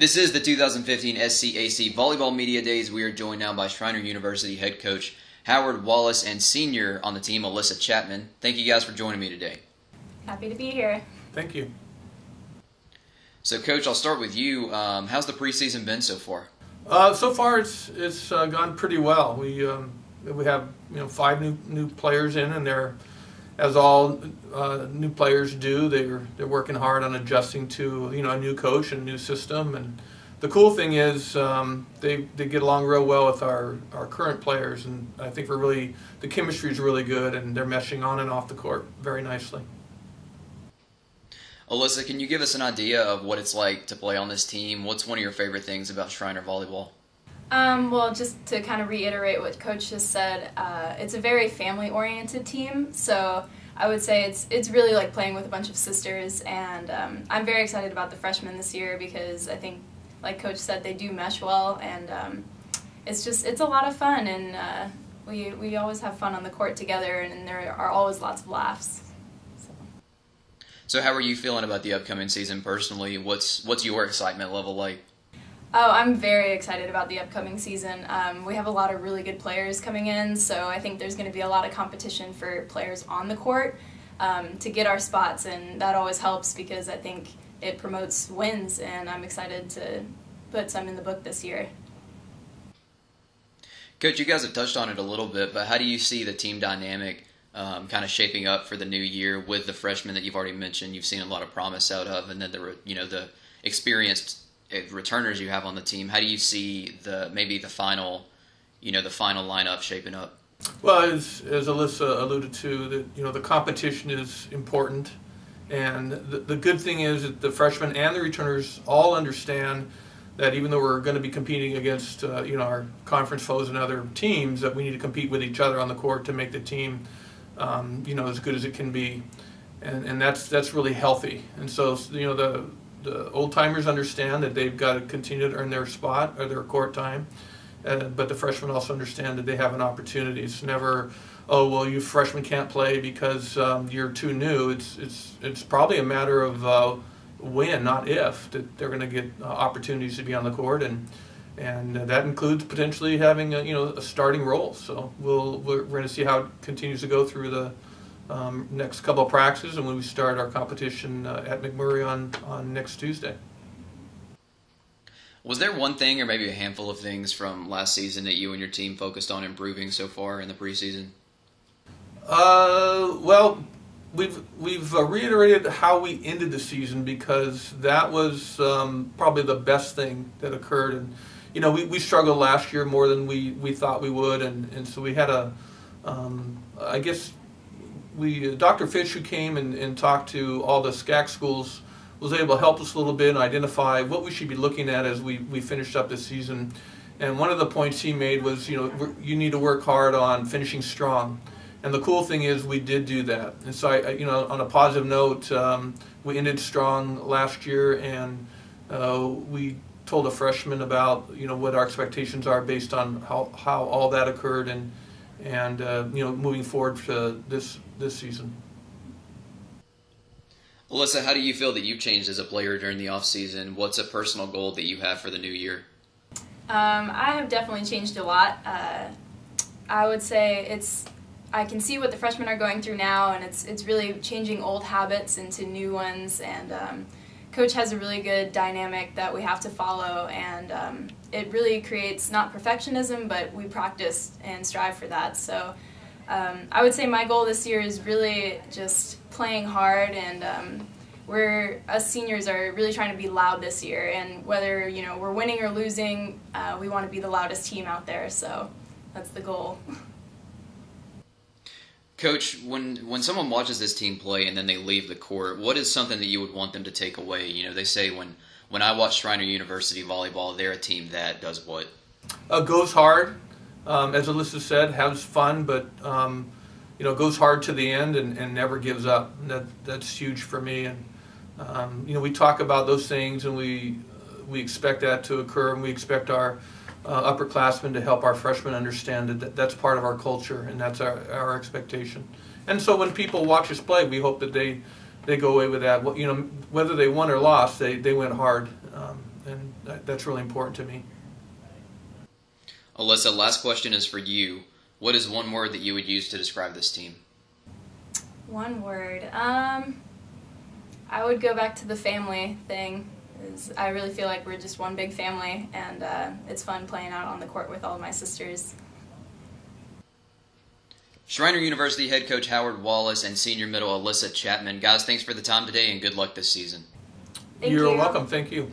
This is the 2015 SCAC Volleyball Media Days. We are joined now by Schreiner University head coach Howard Wallace and senior on the team Alyssa Chapman. Thank you guys for joining me today. Happy to be here. Thank you. So, Coach, I'll start with you. How's the preseason been so far? So far, it's gone pretty well. We have 5 new players in, and they're, as all new players do, they're working hard on adjusting to a new coach and a new system. And the cool thing is they get along real well with our current players, and I think the chemistry is really good, and they're meshing on and off the court very nicely. Alyssa, can you give us an idea of what it's like to play on this team? What's one of your favorite things about Schreiner Volleyball? Well, just to kind of reiterate what Coach just said, it's a very family-oriented team, so I would say it's really like playing with a bunch of sisters, and I'm very excited about the freshmen this year because I think, like Coach said, they do mesh well, and it's a lot of fun, and we always have fun on the court together, and there are always lots of laughs. So how are you feeling about the upcoming season personally? What's your excitement level like? Oh, I'm very excited about the upcoming season. We have a lot of really good players coming in, so I think there's going to be a lot of competition for players on the court to get our spots, and that always helps because I think it promotes wins, and I'm excited to put some in the book this year. Coach, you guys have touched on it a little bit, but how do you see the team dynamic kind of shaping up for the new year with the freshmen that you've already mentioned? You've seen a lot of promise out of, and then the experienced returners you have on the team. How do you see the final lineup shaping up? Well, as Alyssa alluded to, the competition is important, and the good thing is that the freshmen and the returners all understand that even though we're going to be competing against our conference foes and other teams, that we need to compete with each other on the court to make the team as good as it can be, and that's really healthy. And so the old-timers understand that they've got to continue to earn their spot or their court time, but the freshmen also understand that they have an opportunity. It's never, oh, well, you freshmen can't play because you're too new. It's probably a matter of when, not if, that they're going to get opportunities to be on the court, and that includes potentially having a starting role. So we're going to see how it continues to go through the next couple of practices, and when we start our competition at McMurray on next Tuesday. Was there one thing or maybe a handful of things from last season that you and your team focused on improving so far in the preseason? Well, we've reiterated how we ended the season because that was probably the best thing that occurred. And we struggled last year more than we thought we would, and so we had I guess Dr. Fitch, who came and talked to all the SCAC schools, was able to help us a little bit and identify what we should be looking at as we finished up this season. And one of the points he made was, you need to work hard on finishing strong. And the cool thing is we did do that. And so, on a positive note, we ended strong last year, and we told the freshmen about, what our expectations are based on how all that occurred, and moving forward to this season. Alyssa, how do you feel that you've changed as a player during the off season? What's a personal goal that you have for the new year? I have definitely changed a lot. I would say I can see what the freshmen are going through now, and it's really changing old habits into new ones, and Coach has a really good dynamic that we have to follow, and it really creates not perfectionism, but we practice and strive for that. So I would say my goal this year is really just playing hard, and us seniors are really trying to be loud this year, and whether we're winning or losing, we want to be the loudest team out there, so that's the goal. Coach, when someone watches this team play and then they leave the court, what is something that you would want them to take away? They say when I watch Schreiner University volleyball, they're a team that does what? Goes hard, as Alyssa said, has fun, but goes hard to the end and never gives up. That's huge for me. And we talk about those things, and we expect that to occur, and we expect our upperclassmen to help our freshmen understand that that's part of our culture, and that's our expectation. And so when people watch us play, we hope that they go away with that. Whether they won or lost, they went hard, and That's really important to me. Alyssa, last question is for you. What is one word that you would use to describe this team? One word. I would go back to the family thing. I really feel like we're just one big family, and it's fun playing out on the court with all of my sisters. Schreiner University head coach Howard Wallace and senior middle Alyssa Chapman. Guys, thanks for the time today and good luck this season. Thank You're you. welcome. Thank you.